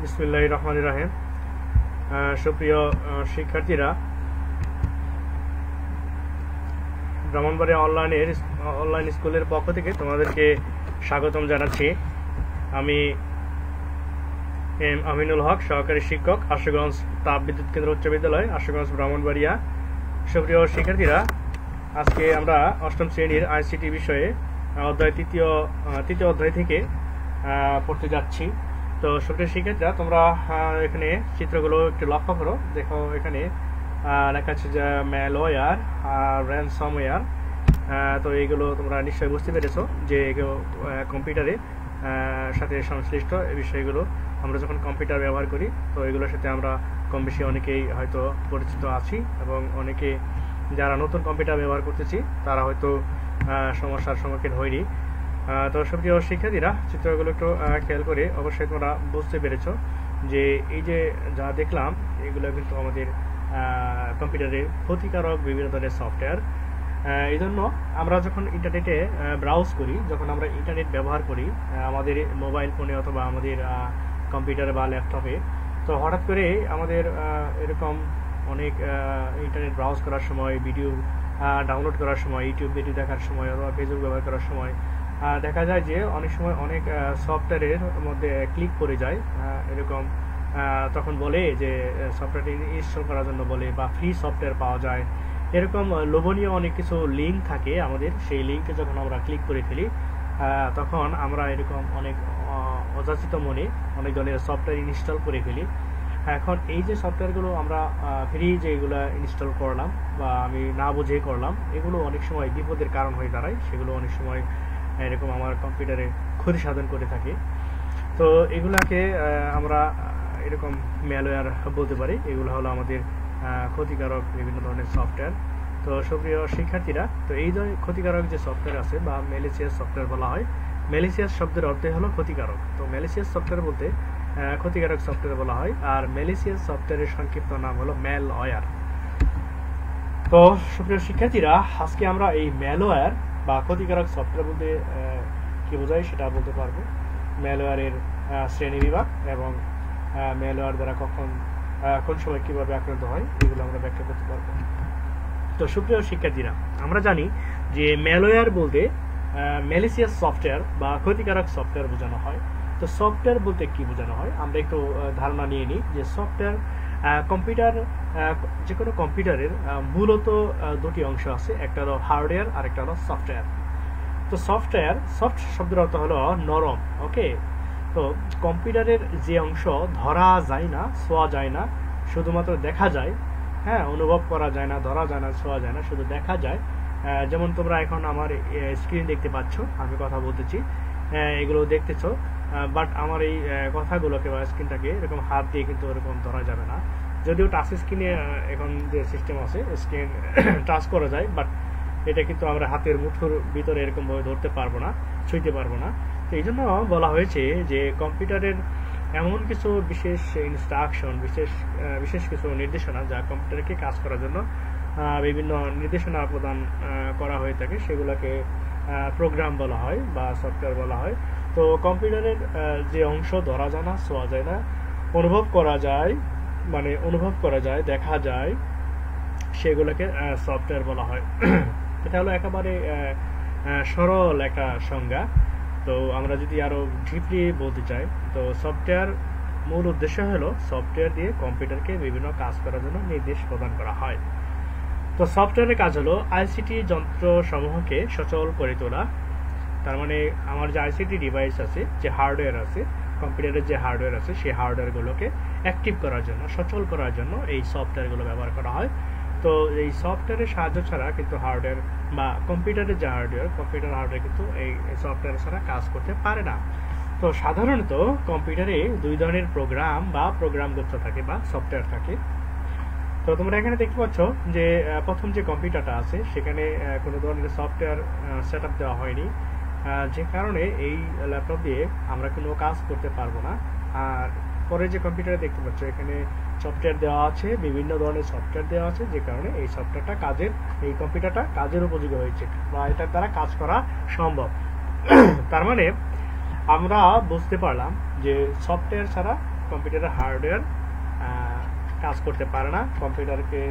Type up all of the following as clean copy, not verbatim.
বিসমিল্লাহির রহমানির রহিম। সুপ্রিয় শিক্ষার্থীরা, ব্রাহ্মণবাড়িয়া অনলাইন স্কুলের পক্ষ থেকে তোমাদেরকে স্বাগতম জানাচ্ছি। আমি এম আমিনুল হক, সহকারী শিক্ষক, আশুগঞ্জ তাপবিদ্যুৎ কেন্দ্র উচ্চ বিদ্যালয়, আশুগঞ্জ, ব্রাহ্মণবাড়িয়া। সুপ্রিয় শিক্ষার্থীরা, আজকে আমরা অষ্টম শ্রেণীর আইসিটি বিষয়ে তৃতীয় অধ্যায় থেকে পড়তে যাচ্ছি। তো সুপ্রিয় শিক্ষার্থীরা, তোমরা এখানে চিত্রগুলো একটু লক্ষ্য করো। দেখো, এখানে লেখা আছে যে ম্যালওয়্যার আর র্যানসমওয়্যার। তো এইগুলো তোমরা নিশ্চয়ই বুঝতে পেরেছো যে এগুলো কম্পিউটারে সাথে সংশ্লিষ্ট এই বিষয়গুলো। আমরা যখন কম্পিউটার ব্যবহার করি, তো এগুলোর সাথে আমরা কম বেশি অনেকেই হয়তো পরিচিত আছি, এবং অনেকে যারা নতুন কম্পিউটার ব্যবহার করতেছি তারা হয়তো সমস্যার সম্মুখীন হয়নি। তো সুপ্রিয় শিক্ষার্থীরা, চিত্রগুলো একটু খেয়াল করে অবশ্যই তোমরা বুঝতে পেরেছো যে এই যে যা দেখলাম, এগুলো কিন্তু আমাদের কম্পিউটারের ক্ষতিকারক বিভিন্ন ধরনের সফটওয়্যার। এই জন্য আমরা যখন ইন্টারনেটে ব্রাউজ করি, যখন আমরা ইন্টারনেট ব্যবহার করি আমাদের মোবাইল ফোনে অথবা আমাদের কম্পিউটারে বা ল্যাপটপে, তো হঠাৎ করে আমাদের এরকম অনেক ইন্টারনেট ব্রাউজ করার সময়, ভিডিও ডাউনলোড করার সময়, ইউটিউব ভিডিও দেখার সময় অথবা ফেসবুক ব্যবহার করার সময় দেখা যায় যে অনেক সময় অনেক সফটওয়্যারের মধ্যে ক্লিক করে যায়। এরকম তখন বলে যে সফটওয়্যারটি ইনস্টল করার জন্য বলে, বা ফ্রি সফটওয়্যার পাওয়া যায়। এরকম লোভনীয় অনেক কিছু লিঙ্ক থাকে আমাদের। সেই লিঙ্কে যখন আমরা ক্লিক করে ফেলি, তখন আমরা এরকম অনেক অযাচিত মনে অনেক ধরনের সফটওয়্যার ইনস্টল করে ফেলি। এখন এই যে সফটওয়্যারগুলো আমরা ফ্রি যেগুলো ইনস্টল করলাম বা আমি না বুঝে করলাম, এগুলো অনেক সময় বিপদের কারণ হয়ে দাঁড়ায়। সেগুলো অনেক সময় এরকম আমার কম্পিউটারে ক্ষতি সাধন করে থাকে। তো এগুলাকে আমরা এরকম ম্যালওয়্যার বলতে পারি। এগুলো হলো আমাদের ক্ষতিকারক বিভিন্ন ধরনের সফটওয়্যার। তো সুপ্রিয় শিক্ষার্থীরা, তো এই যে ক্ষতিকারক যে সফটওয়্যার আছে বা ম্যালিসিয়াস সফটওয়্যার বলা হয়, ম্যালিসিয়াস শব্দের অর্থ হলো ক্ষতিকারক। তো ম্যালিসিয়াস সফটওয়্যার বলতে ক্ষতিকারক সফটওয়্যার বলা হয়, আর ম্যালিসিয়াস সফটওয়্যারের সংক্ষিপ্ত নাম হলো ম্যালওয়্যার। তো সুপ্রিয় শিক্ষার্থীরা, আজকে আমরা এই ম্যালওয়্যার বা ক্ষতিকারক সফটওয়্যার বলতে কি বোঝায় সেটা বলতে পারবো। ম্যালওয়্যারের শ্রেণী বিভাগ এবং ম্যালওয়্যার দ্বারা কোন সময় কিভাবে আক্রান্ত হয়, এগুলো আমরা ব্যাখ্যা করতে পারবো। তো সুপ্রিয় শিক্ষার্থীরা, আমরা জানি যে ম্যালওয়্যার বলতে ম্যালিসিয়াস সফটওয়্যার বা ক্ষতিকারক সফটওয়্যার বোঝানো হয়। তো সফটওয়্যার বলতে কি বোঝানো হয়, আমরা একটু ধারণা নিয়ে নিই। যে সফটওয়্যার কম্পিউটার, যে কোনো কম্পিউটারের মূলত দুটি অংশ আছে, একটা হলো হার্ডওয়্যার আর একটা হলো সফটওয়্যার। তো সফটওয়্যার, সফট শব্দের অর্থ হলো নরম। ওকে, তো কম্পিউটারের যে অংশ ধরা যায় না, ছোঁয়া যায় না, শুধুমাত্র দেখা যায়, অনুভব করা যায় না, ধরা যায় না, ছোঁয়া যায় না, শুধু দেখা যায়। যেমন তোমরা এখন আমার স্ক্রিন দেখতে পাচ্ছ, আমি কথা বলতেছি, এগুলো দেখতেছো, বাট আমার এই কথাগুলোকে বা স্ক্রিনটাকে এরকম হাত দিয়ে কিন্তু এরকম ধরা যাবে না। যদিও টাচ স্ক্রিনে এখন যে সিস্টেম আছে, স্ক্রিন টাচ করা যায়, বাট এটা কিন্তু আমরা হাতের মুঠোর ভিতরে এরকম ভাবে ধরতে পারবো না, ছুঁইতে পারবো না। তো এই জন্য বলা হয়েছে যে কম্পিউটারের এমন কিছু বিশেষ ইনস্ট্রাকশন, বিশেষ কিছু নির্দেশনা যা কম্পিউটারকে কাজ করার জন্য বিভিন্ন নির্দেশনা প্রদান করা হয়ে থাকে, সেগুলোকে প্রোগ্রাম বলা হয় বা সফটওয়্যার বলা হয়। তো কম্পিউটারের যে অংশ ধরা যায় না, ছোঁয়া যায় না, অনুভব করা যায়, দেখা যায়, সেগুলোকে সফটওয়্যার বলা হয়। এটা হলো একেবারে সরল একটা সংজ্ঞা। তো আমরা যদি আরো ডিপলি বলতে চাই, তো সফটওয়্যার মূল উদ্দেশ্য হলো সফটওয়্যার দিয়ে কম্পিউটারকে বিভিন্ন কাজ করার জন্য নির্দেশ প্রদান করা হয়। তো সফটওয়্যারের কাজ হলো আইসিটি যন্ত্র সমূহকে সচল করে তোলা। তার মানে আমার যে আইসিটি ডিভাইস আছে, যে হার্ডওয়্যার আছে, কম্পিউটারের যে হার্ডওয়্যার আছে, সেই হার্ডওয়্যারগুলোকে অ্যাক্টিভ করার জন্য, সচল করার জন্য এই সফটওয়্যারগুলো ব্যবহার করা হয়। তো এই সফটওয়্যারের সাহায্য ছাড়া কিন্তু হার্ডওয়্যার বা কম্পিউটারের যে কম্পিউটার হার্ডওয়্যার কিন্তু এই সফটওয়্যার ছাড়া কাজ করতে পারে না। তো সাধারণত কম্পিউটারে দুই ধরনের প্রোগ্রাম বা প্রোগ্রামগুচ্ছ থাকে বা সফটওয়্যার থাকে। তো তোমরা এখানে দেখতে পাচ্ছ যে প্রথম যে কম্পিউটারটা আছে, সেখানে কোনো ধরনের সফটওয়্যার সেট আপ দেওয়া হয়নি, যে কারণে এই ল্যাপটপ দিয়ে আমরা কোনো কাজ করতে পারবো না। আর পরে যে কম্পিউটারে দেখতে পাচ্ছ, এখানে সফটওয়্যার দেওয়া আছে, বিভিন্ন ধরনের সফটওয়্যার দেওয়া আছে, যে কারণে এই সফটওয়্যারটা এই কম্পিউটারটা কাজের উপযোগী হয়েছে বা এটার দ্বারা কাজ করা সম্ভব। তার মানে আমরা বুঝতে পারলাম যে সফটওয়্যার ছাড়া কম্পিউটারের হার্ডওয়্যার কাজ করতে পারে না। কম্পিউটারকে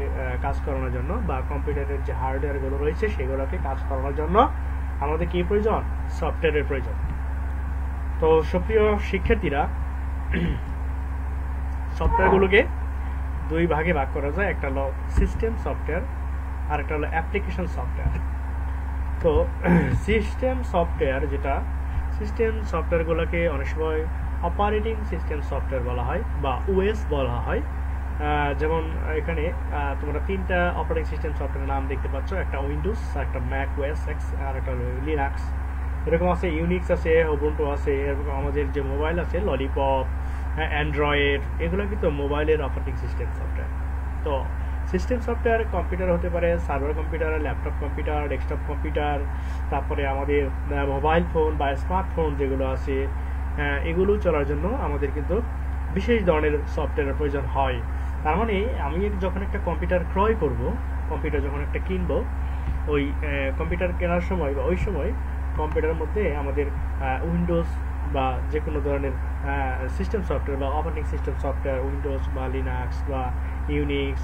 কাজ করানোর জন্য বা কম্পিউটারের যে হার্ডওয়্যারগুলো রয়েছে সেগুলোকে কাজ করানোর জন্য আমাদের কি প্রয়োজন? সফটওয়্যারের প্রয়োজন। তো সুপ্রিয় শিক্ষার্থীরা, সফটওয়্যারগুলোকে দুই ভাগে ভাগ করা যায়, একটা হলো সিস্টেম সফটওয়্যার আর একটা হলো অ্যাপ্লিকেশন সফটওয়্যার। তো সিস্টেম সফটওয়্যার সফটওয়্যারগুলোকে অনেক সময় অপারেটিং সিস্টেম সফটওয়্যার বলা হয় বা ওএস বলা হয়। যেমন এখানে তোমরা তিনটা অপারেটিং সিস্টেম সফটওয়্যারের নাম দেখতে পাচ্ছ, একটা উইন্ডোজ, একটা ম্যাক ওএস এক্স, আর একটা লিনাক্স। এরকম আছে ইউনিক্স আছে, উবুন্টু আছে, এরকম আমাদের যে মোবাইল আছে ললিপপ, অ্যান্ড্রয়েড, এগুলো কিন্তু মোবাইলের অপারেটিং সিস্টেম সফটওয়্যার। তো সিস্টেম সফটওয়্যার কম্পিউটার হতে পারে, server computer, laptop computer, desktop computer, তারপরে আমাদের মোবাইল ফোন বা স্মার্টফোন যেগুলো আছে, এগুলো চলার জন্য আমাদের কিন্তু বিশেষ ধরনের সফটওয়্যারের প্রয়োজন হয়। তার মানে আমি যখন একটা কম্পিউটার ক্রয় করব, কম্পিউটার যখন একটা কিনবো, ওই কম্পিউটার কেনার সময় বা ওই সময় কম্পিউটারের মধ্যে আমাদের উইন্ডোজ বা যে কোনো ধরনের সিস্টেম সফটওয়্যার বা অপারেটিং সিস্টেম সফটওয়্যার, উইন্ডোজ বা লিনাক্স বা ইউনিক্স,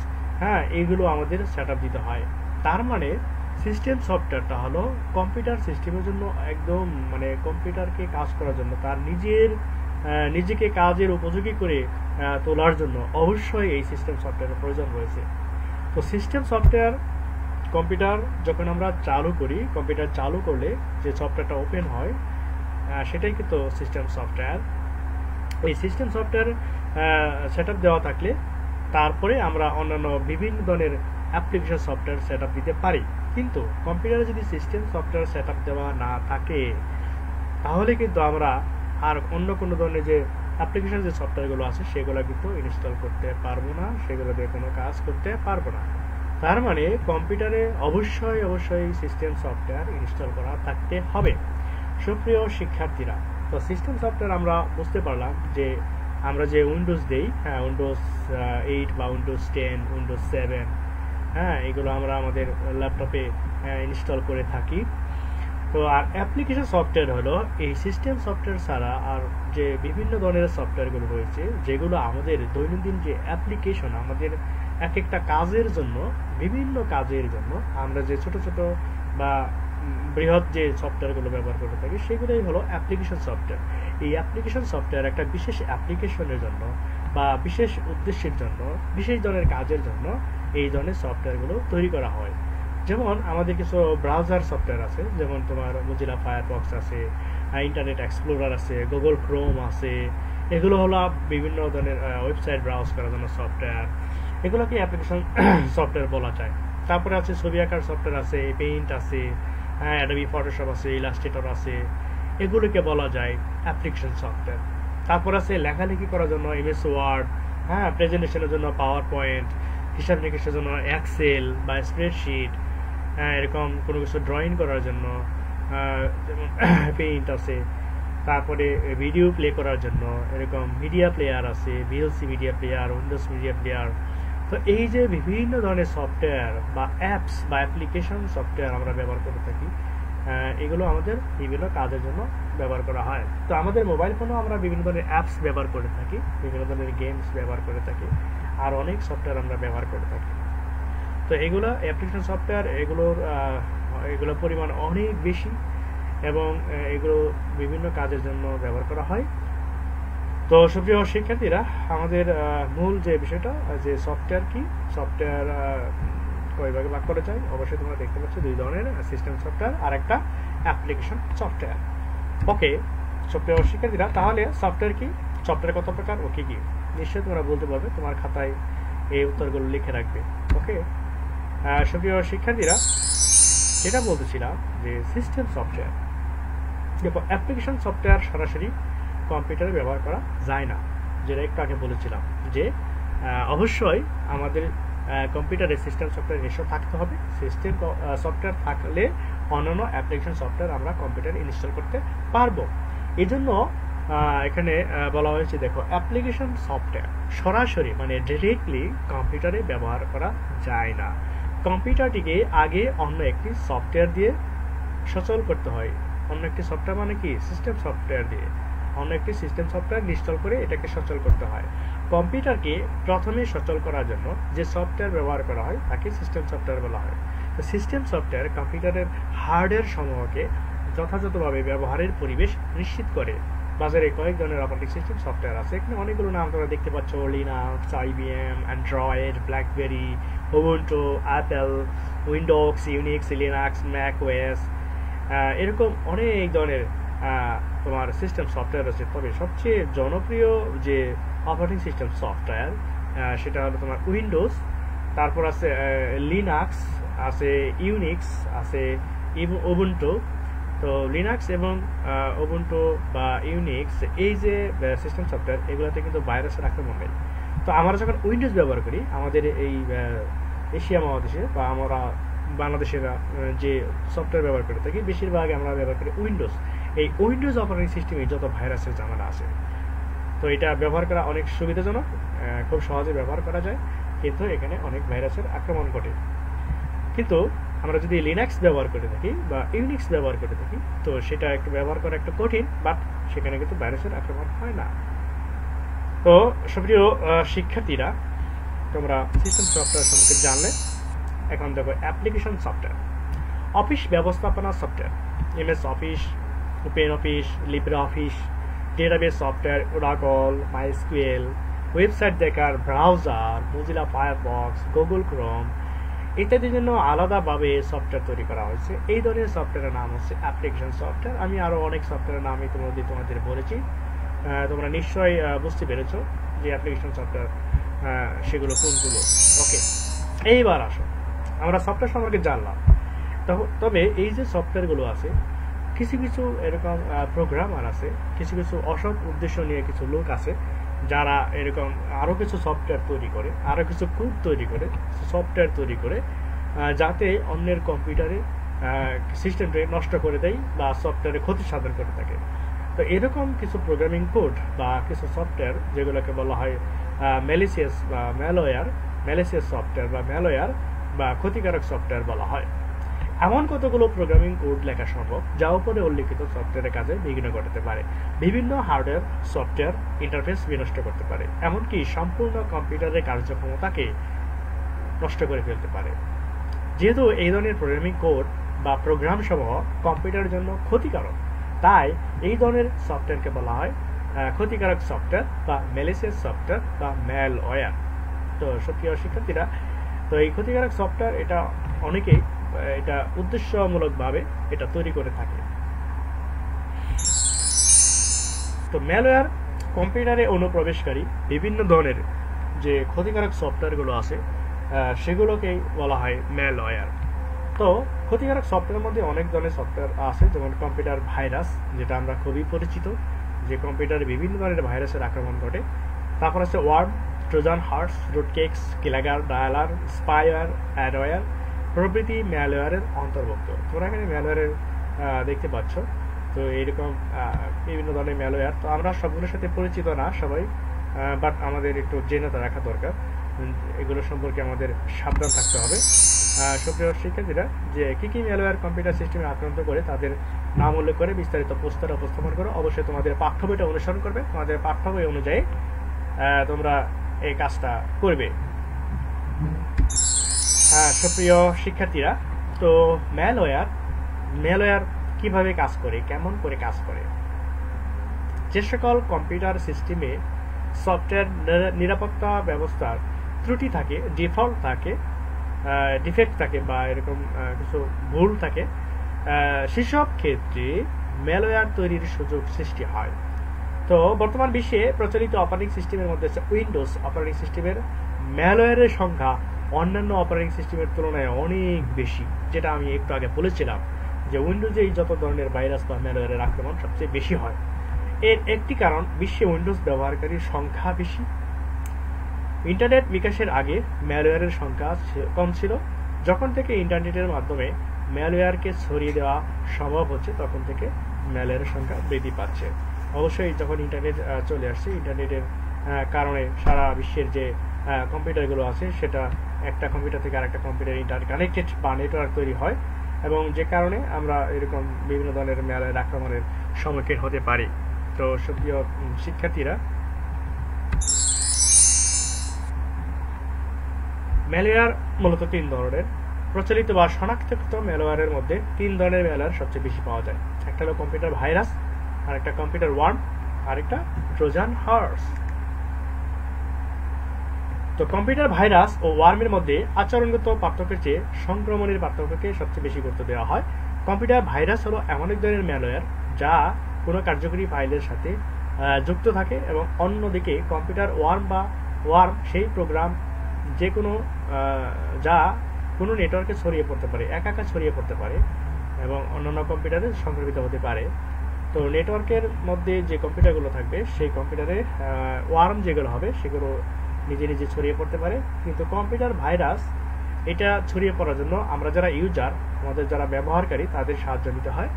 এইগুলো আমাদের সেট আপ দিতে হয়। তার মানে সিস্টেম সফটওয়্যারটা হলো কম্পিউটার সিস্টেমের জন্য একদম মানে কম্পিউটারকে কাজ করার জন্য, তার নিজেকে কাজের উপযোগী করে তোলার জন্য অবশ্যই এই সিস্টেম সফটওয়্যারের প্রয়োজন রয়েছে। তো সিস্টেম সফটওয়্যার কম্পিউটার যখন আমরা চালু করি, কম্পিউটার চালু করলে যে সফটওয়্যারটা ওপেন হয় সেটাই কিন্তু সিস্টেম সফটওয়্যার। এই সিস্টেম সফটওয়্যার সেট আপ দেওয়া থাকলে তারপরে আমরা অন্যান্য বিভিন্ন ধরনের অ্যাপ্লিকেশন সফটওয়্যার সেট আপ দিতে পারি। কিন্তু কম্পিউটারে যদি সিস্টেম সফটওয়্যার সেট আপ দেওয়া না থাকে তাহলে কিন্তু আমরা আর অন্য কোনো ধরনের যে অ্যাপ্লিকেশন যে সফটওয়্যারগুলো আছে সেগুলো কিন্তু ইনস্টল করতে পারবো না, সেগুলো দিয়ে কোনো কাজ করতে পারবো না। তার মানে কম্পিউটারে অবশ্যই সিস্টেম সফটওয়্যার ইনস্টল করা থাকতে হবে। সুপ্রিয় শিক্ষার্থীরা, তো সিস্টেম সফটওয়্যার আমরা বুঝতে পারলাম যে আমরা যে উইন্ডোজ দেই, উইন্ডোজ 8 বা উইন্ডোজ 10, উইন্ডোজ 7, এগুলো আমরা আমাদের ল্যাপটপে ইনস্টল করে থাকি। তো আর অ্যাপ্লিকেশন সফটওয়্যার হলো এই সিস্টেম সফটওয়্যার ছাড়া আর যে বিভিন্ন ধরনের সফটওয়্যারগুলো রয়েছে যেগুলো আমাদের দৈনন্দিন যে অ্যাপ্লিকেশন, আমাদের এক একটা কাজের জন্য, বিভিন্ন কাজের জন্য আমরা যে ছোট ছোট বা বৃহৎ যে সফটওয়্যারগুলো ব্যবহার করে থাকি সেগুলোই হলো অ্যাপ্লিকেশন সফটওয়্যার। এই অ্যাপ্লিকেশন সফটওয়্যার একটা বিশেষ অ্যাপ্লিকেশনের জন্য বা বিশেষ উদ্দেশ্যের জন্য, বিশেষ ধরনের কাজের জন্য এই ধরনের সফটওয়্যারগুলো তৈরি করা হয়। যেমন আমাদের কিছু ব্রাউজার সফটওয়্যার আছে, যেমন তোমার মোজিলা ফায়ারফক্স আছে, ইন্টারনেট এক্সপ্লোরার আছে, গুগল ক্রোম আছে। এগুলো হলো বিভিন্ন ধরনের ওয়েবসাইট ব্রাউজ করার জন্য সফটওয়্যার, এগুলোকে অ্যাপ্লিকেশন সফটওয়্যার বলা যায়। তারপরে আছে ছবি আঁকার সফটওয়্যার আছে, পেইন্ট আছে, অ্যাডোবি ফটোশপ আছে, ইলাস্ট্রেটর আছে, এগুলোকে বলা যায় অ্যাপ্লিকেশন সফটওয়্যার। তারপর আছে লেখালেখি করার জন্য এমএস ওয়ার্ড, প্রেজেন্টেশনের জন্য পাওয়ার পয়েন্ট, হিসাব নিকেশের জন্য এক্সেল বা স্প্রেডশিট, এরকম কোনো কিছু ড্রয়িং করার জন্য যেমন পেইন্ট আছে। তারপরে ভিডিও প্লে করার জন্য এরকম মিডিয়া প্লেয়ার আছে, VLC media player, Windows media player. তো এই যে বিভিন্ন ধরনের সফটওয়্যার বা অ্যাপস বা অ্যাপ্লিকেশন সফটওয়্যার আমরা ব্যবহার করে থাকি, এগুলো আমাদের বিভিন্ন কাজের জন্য ব্যবহার করা হয়। তো আমাদের মোবাইল ফোনেও আমরা বিভিন্ন ধরনের অ্যাপস ব্যবহার করে থাকি, বিভিন্ন ধরনের গেমস ব্যবহার করে থাকি, আর অনেক সফটওয়্যার আমরা ব্যবহার করে থাকি। তো এগুলো অ্যাপ্লিকেশন সফটওয়্যার, এগুলোর পরিমাণ অনেক বেশি এবং এগুলো বিভিন্ন কাজের জন্য ব্যবহার করা হয়। তো সুপ্রিয় শিক্ষার্থীরা, আমাদের মূল যে বিষয়টা যে সফটওয়্যার কি, সফটওয়্যার কয় ভাগে ভাগ করা যায়, অবশ্যই তোমরা দেখতে পাচ্ছ দুই ধরনের, সিস্টেম সফটওয়্যার আর একটা অ্যাপ্লিকেশন সফটওয়্যার। ওকে সুপ্রিয় শিক্ষার্থীরা, তাহলে সফটওয়্যার কি, সফটওয়্যার কত প্রকার ও কি কি নিশ্চয়ই তোমরা বলতে পারবে, তোমার খাতায় এই উত্তরগুলো লিখে রাখবে। ওকে সুপ্রিয় শিক্ষার্থীরা, যেটা বলতেছিলাম যে সিস্টেম সফটওয়্যার, দেখো অ্যাপ্লিকেশন সফটওয়্যার সরাসরি কম্পিউটারে ব্যবহার করা যায় না, যেটা একটু আগে বলেছিলাম যে অবশ্যই আমাদের কম্পিউটারে সিস্টেম সফটওয়্যার ইনস্টল থাকতে হবে। সিস্টেম সফটওয়্যার থাকলে অন্যান্য অ্যাপ্লিকেশন সফটওয়্যার আমরা কম্পিউটারে ইনস্টল করতে পারবো। এই জন্য এখানে বলা হয়েছে, দেখো অ্যাপ্লিকেশন সফটওয়্যার সরাসরি মানে ডিরেক্টলি কম্পিউটারে ব্যবহার করা যায় না। কম্পিউটারটিকে আগে অন্য একটি সফটওয়্যার দিয়ে সচল করতে হয়। অন্য একটি সফটওয়্যার মানে কি সিস্টেম সফটওয়্যার দিয়ে অন্য একটি সিস্টেম সফটওয়্যার ইনস্টল করে এটাকে সচল করতে হয়। কম্পিউটারকে প্রথমে সচল করার জন্য যে সফটওয়্যার ব্যবহার করা হয় তাকে সিস্টেম সফটওয়্যার বলা হয়। তো সিস্টেম সফটওয়্যার কম্পিউটারের হার্ডওয়্যার সমূহকে যথাযথভাবে ব্যবহারের পরিবেশ নিশ্চিত করে। বাজারে কয়েক ধরনের অপারেটিং সিস্টেম সফটওয়্যার আছে, এখানে অনেকগুলো নাম তোমরা দেখতে পাচ্ছ, Linux, IBM, Android, blackberry, Ubuntu, Apple, Windows, Unix, Linux, Mac OS, এরকম অনেক ধরনের তোমার সিস্টেম সফটওয়্যার আছে। তবে সবচেয়ে জনপ্রিয় যে অপারেটিং সিস্টেম সফটওয়্যার সেটা হলো তোমার উইন্ডোজ, তারপর আছে লিনাক্স, আছে ইউনিক্স, আছে উবুন্টু। তো লিনাক্স এবং উবুন্টু বা ইউনিক্স এই যে সিস্টেম সফটওয়্যার এগুলোতে কিন্তু ভাইরাসের আক্রমণ নেই। তো আমরা যখন উইন্ডোজ ব্যবহার করি আমাদের এই এশিয়া মহাদেশে বা আমরা বাংলাদেশেরা যে সফটওয়্যার ব্যবহার করে থাকি বেশিরভাগ আমরা ব্যবহার করি উইন্ডোজ। এই উইন্ডোজ অপারেটিং সিস্টেমে যত ভাইরাসের ঝামেলা আছে, তো এটা ব্যবহার করা অনেক সুবিধাজনক, খুব সহজে ব্যবহার করা যায়, কিন্তু এখানে অনেক ভাইরাসের আক্রমণ ঘটে। কিন্তু আমরা যদি লিনাক্স ব্যবহার করে থাকি বা ইউনিক্স ব্যবহার করে থাকি তো সেটা একটু ব্যবহার করা একটু কঠিন, বাট সেখানে কিন্তু ভাইরাসের আক্রমণ হয় না। তো সুপ্রিয় শিক্ষার্থীরা, তোমরা সিস্টেম সফটওয়্যার সম্পর্কে জানলে। এখন দেখো অ্যাপ্লিকেশন সফটওয়্যার, অফিস ব্যবস্থাপনা software, MS Office, Open Office, Libre Office, database software, Oracle, MySQL, website দেখার browser, Mozilla Firefox, Google Chrome ইত্যাদির জন্য আলাদাভাবে সফটওয়্যার তৈরি করা হয়েছে। এই ধরনের সফটওয়্যারের নাম হচ্ছে অ্যাপ্লিকেশন সফটওয়্যার। আমি আরও অনেক সফটওয়্যারের নাম ইতিমধ্যে তোমাদের বলেছি, তোমরা নিশ্চয়ই বুঝতে পেরেছো যে অ্যাপ্লিকেশন সফটওয়্যার সেগুলো কোনগুলো। ওকে, এইবার আসো আমরা সফটওয়্যার সম্পর্কে জানলাম। তবে এই যে সফটওয়্যারগুলো আছে, কিছু কিছু এরকম প্রোগ্রামার আছে, কিছু কিছু অসৎ উদ্দেশ্য নিয়ে কিছু লোক আছে যারা এরকম আরও কিছু সফটওয়্যার তৈরি করে, আরও কিছু কোড তৈরি করে, সফটওয়্যার তৈরি করে, যাতে অন্যের কম্পিউটারে সিস্টেমটাকে নষ্ট করে দেয় বা সফটওয়্যারে ক্ষতি সাধন করে থাকে। তো এরকম কিছু প্রোগ্রামিং কোড বা কিছু সফটওয়্যার যেগুলোকে বলা হয় ম্যালিসিয়াস বা ম্যালওয়্যার, ম্যালিসিয়াস সফটওয়্যার বা ম্যালওয়্যার বা ক্ষতিকারক সফটওয়্যার বলা হয়। এমন কতগুলো প্রোগ্রামিং কোড লেখা সম্ভব যা উপরে উল্লিখিত সফটওয়্যারের কাজে বিঘ্ন ঘটাতে পারে, বিভিন্ন হার্ডওয়্যার সফটওয়্যার ইন্টারফেস বিনষ্ট করতে পারে, এমনকি সম্পূর্ণ কম্পিউটারের কার্যক্ষমতাকে নষ্ট করে ফেলতে পারে। যেহেতু এই ধরনের প্রোগ্রামিং কোড বা প্রোগ্রাম সমূহ কম্পিউটারের জন্য ক্ষতিকারক, তাই এই ধরনের সফটওয়্যারকে বলা হয় ক্ষতিকারক সফটওয়্যার বা ম্যালিসিয়াস সফটওয়্যার বা ম্যালওয়্যার। তো সুপ্রিয় শিক্ষার্থীরা, তো এই ক্ষতিকারক সফটওয়্যার এটা অনেকেই এটা উদ্দেশ্যমূলকভাবে এটা তৈরি করে থাকে। তো ম্যালওয়্যার কম্পিউটারে অনুপ্রবেশকারী বিভিন্ন ধরনের যে ক্ষতিকারক সফটওয়্যারগুলো আছে সেগুলোকেই বলা হয় ম্যালওয়্যার। তো ক্ষতিকারক সফটওয়্যারের মধ্যে অনেক ধরনের সফটওয়্যার আছে, যেমন কম্পিউটার ভাইরাস, যেটা আমরা খুবই পরিচিত, যে কম্পিউটারে বিভিন্ন ধরনের ভাইরাসের আক্রমণ ঘটে। তারপর আছে worm, trojan horse, rootkits, keylogger, dialer, spyware, adware প্রভৃতি ম্যালওয়্যারের অন্তর্ভুক্ত। তোমরা এখানে ম্যালওয়্যারের দেখতে পাচ্ছ। তো এইরকম বিভিন্ন ধরনের ম্যালওয়্যার, তো আমরা সবগুলোর সাথে পরিচিত না সবাই, বাট আমাদের একটু জেনে রাখা দরকার, এগুলো সম্পর্কে আমাদের সাবধান থাকতে হবে। সুপ্রিয় শিক্ষার্থীরা, যে কী কী ম্যালওয়্যার কম্পিউটার সিস্টেমে আক্রান্ত করে তাদের নাম উল্লেখ করে বিস্তারিত পোস্টারে উপস্থাপন করো। অবশ্যই তোমাদের পাঠ্য বইটা অনুসরণ করবে, তোমাদের পাঠ্য বই অনুযায়ী তোমরা এই কাজটা করবে। সুপ্রিয় শিক্ষার্থীরা, তো ম্যালওয়্যার কিভাবে কাজ করে, কেমন করে কাজ করে? যে সকল কম্পিউটার সিস্টেমে সফটওয়্যার নিরাপত্তা ব্যবস্থার ত্রুটি থাকে, ডিফেক্ট থাকে বা এরকম কিছু ভুল থাকে, সেসব ক্ষেত্রে ম্যালওয়্যার তৈরির সুযোগ সৃষ্টি হয়। তো বর্তমান বিশ্বে প্রচলিত অপারেটিং সিস্টেমের মধ্যে উইন্ডোজ অপারেটিং সিস্টেমের ম্যালওয়্যারের সংখ্যা অন্যান্য অপারেটিং সিস্টেমের তুলনায় অনেক বেশি, যেটা আমি একটু আগে বলেছিলাম যে উইন্ডোজে যত ধরনের ভাইরাস বা ম্যালওয়্যারের আক্রমণ সবচেয়ে বেশি হয়। এর একটি কারণ বিশ্বে উইন্ডোজ ব্যবহারকারীর সংখ্যা বেশি। ইন্টারনেট বিকাশের আগে ম্যালওয়্যারের সংখ্যা কম ছিল। যখন থেকে ইন্টারনেটের মাধ্যমে ম্যালওয়্যারকে ছড়িয়ে দেওয়া সম্ভব হচ্ছে তখন থেকে ম্যালওয়্যারের সংখ্যা বৃদ্ধি পাচ্ছে। অবশ্যই যখন ইন্টারনেট চলে আসছে, ইন্টারনেটের কারণে সারা বিশ্বের যে কম্পিউটারগুলো আছে সেটা একটা কম্পিউটার থেকে আরেকটা কম্পিউটার ইন্টারকানেক্টেড বা নেটওয়ার্ক তৈরি হয়, এবং যে কারণে আমরা এরকম বিভিন্ন ধরনের ম্যালওয়্যার আক্রমণের সম্মুখীন হতে পারি। তো সুপ্রিয় শিক্ষার্থীরা, ম্যালওয়্যার মূলত 3 ধরনের। প্রচলিত বা শনাক্তকৃত ম্যালওয়্যারের মধ্যে 3 ধরনের ম্যালওয়্যার সবচেয়ে বেশি পাওয়া যায়। একটা হলো কম্পিউটার ভাইরাস, আর একটা কম্পিউটার ওয়ার্ম, আর একটা ট্রোজান হর্স। তো কম্পিউটার ভাইরাস ও ওয়ার্মের মধ্যে আচরণগত পার্থক্যের চেয়ে সংক্রমণের পার্থক্যকে সবচেয়ে বেশি গুরুত্ব দেওয়া হয়। কম্পিউটার ভাইরাস হলো এমন এক ধরনের ম্যালওয়্যার যা কোনো কার্যকরী ফাইলের সাথে যুক্ত থাকে, এবং অন্যদিকে কম্পিউটার ওয়ার্ম সেই প্রোগ্রাম যে কোনো যা কোনো নেটওয়ার্কে ছড়িয়ে পড়তে পারে, একা ছড়িয়ে পড়তে পারে এবং অন্যান্য কম্পিউটারে সংক্রমিত হতে পারে। তো নেটওয়ার্কের মধ্যে যে কম্পিউটারগুলো থাকবে সেই কম্পিউটারে ওয়ার্ম যেগুলো হবে সেগুলো নিজে নিজে ছড়িয়ে পড়তে পারে। কিন্তু কম্পিউটার ভাইরাস এটা ছড়িয়ে পড়ার জন্য আমরা যারা ইউজার, আমাদের যারা ব্যবহারকারী, তাদের সাহায্য নিতে হয়।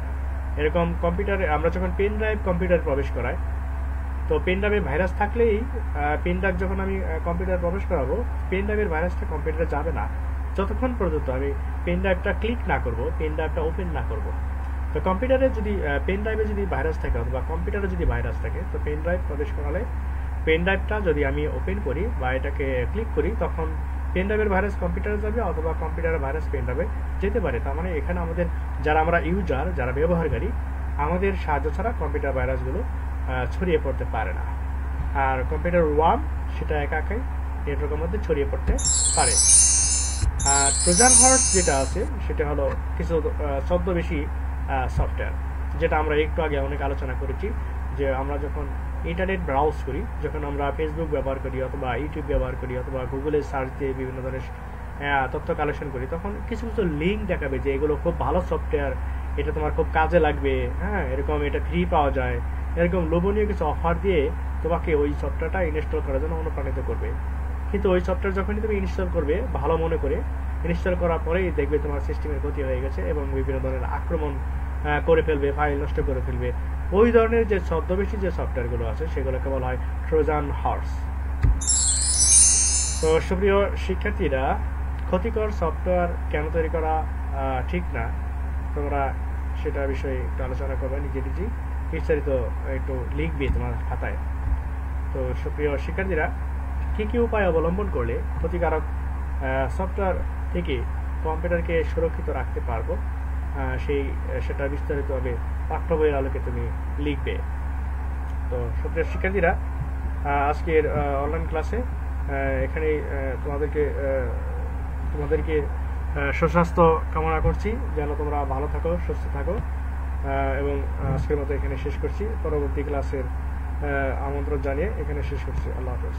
এরকম কম্পিউটারে আমরা যখন পেন ড্রাইভ কম্পিউটার প্রবেশ করাই, তো পেন ড্রাইভে ভাইরাস থাকলেই পেন ড্রাইভ যখন আমি কম্পিউটার প্রবেশ করাবো, পেন ড্রাইভের ভাইরাসটা কম্পিউটারে যাবে না যতক্ষণ পর্যন্ত আমি পেন ড্রাইভটা ক্লিক না করব, পেন ড্রাইভটা ওপেন না করব। তো কম্পিউটারে যদি পেন ড্রাইভে যদি ভাইরাস থাকে অথবা কম্পিউটারে যদি ভাইরাস থাকে, তো পেন ড্রাইভ প্রবেশ করালে পেন ড্রাইভটা যদি আমি ওপেন করি বা এটাকে ক্লিক করি, তখন পেন ড্রাইভের ভাইরাস কম্পিউটারে যাবে অথবা কম্পিউটারের ভাইরাস পেন ড্রাইভে যেতে পারে। তার মানে এখানে আমাদের যারা আমরা ইউজার, যারা ব্যবহারকারী, আমাদের সাহায্য ছাড়া কম্পিউটার ভাইরাসগুলো ছড়িয়ে পড়তে পারে না। আর কম্পিউটার ওয়ার্ম সেটা একাই নেটওয়ার্কের মধ্যে ছড়িয়ে পড়তে পারে। আর ট্রোজান হর্স যেটা আছে সেটা হলো কিছু ছদ্মবেশী সফটওয়্যার, যেটা আমরা একটু আগে অনেক আলোচনা করেছি, যে আমরা যখন ইন্টারনেট ব্রাউজ করি, যখন আমরা ফেসবুক ব্যবহার করি অথবা ইউটিউব ব্যবহার করি অথবা গুগলে সার্চ দিয়ে বিভিন্ন ধরনের তথ্য কালেকশন করি, তখন কিছু কিছু লিঙ্ক দেখাবে যে এগুলো খুব ভালো সফটওয়্যার, এটা তোমার খুব কাজে লাগবে, হ্যাঁ, এরকম এটা ফ্রি পাওয়া যায়, এরকম লোভনীয় কিছু অফার দিয়ে তোমাকে ওই সফটওয়্যারটা ইনস্টল করার জন্য অনুপ্রাণিত করবে। কিন্তু ওই সফটওয়্যার যখনই তুমি ইনস্টল করবে, ভালো মনে করে ইনস্টল করার পরেই দেখবে তোমার সিস্টেমের ক্ষতি হয়ে গেছে এবং বিভিন্ন ধরনের আক্রমণ করে ফেলবে, ফাইল নষ্ট করে ফেলবে। ওই ধরনের যে ছদ্মবেশী যে সফটওয়্যারগুলো আছে সেগুলোকে বলা হয় ট্রোজান হর্স। তো সুপ্রিয় শিক্ষার্থীরা, ক্ষতিকর সফটওয়্যার কেন তৈরি করা ঠিক না, তোমরা সেটা বিষয়ে একটু আলোচনা করবে, নিজে নিজেই বিস্তারিত একটু লিখবে তোমার খাতায়। তো সুপ্রিয় শিক্ষার্থীরা, কি কি উপায় অবলম্বন করলে ক্ষতিকারক সফটওয়্যার থেকে কম্পিউটারকে সুরক্ষিত রাখতে পারবো, সেটা বিস্তারিতভাবে পাঠ্য বইয়ের আলোকে তুমি লিখবে। তো সুপ্রিয় শিক্ষার্থীরা, আজকের অনলাইন ক্লাসে এখানেই তোমাদেরকে সুস্বাস্থ্য কামনা করছি, যেন তোমরা ভালো থাকো, সুস্থ থাকো, এবং আজকের মতো এখানে শেষ করছি। পরবর্তী ক্লাসের আমন্ত্রণ জানিয়ে এখানে শেষ করছি। আল্লাহ হাফেজ।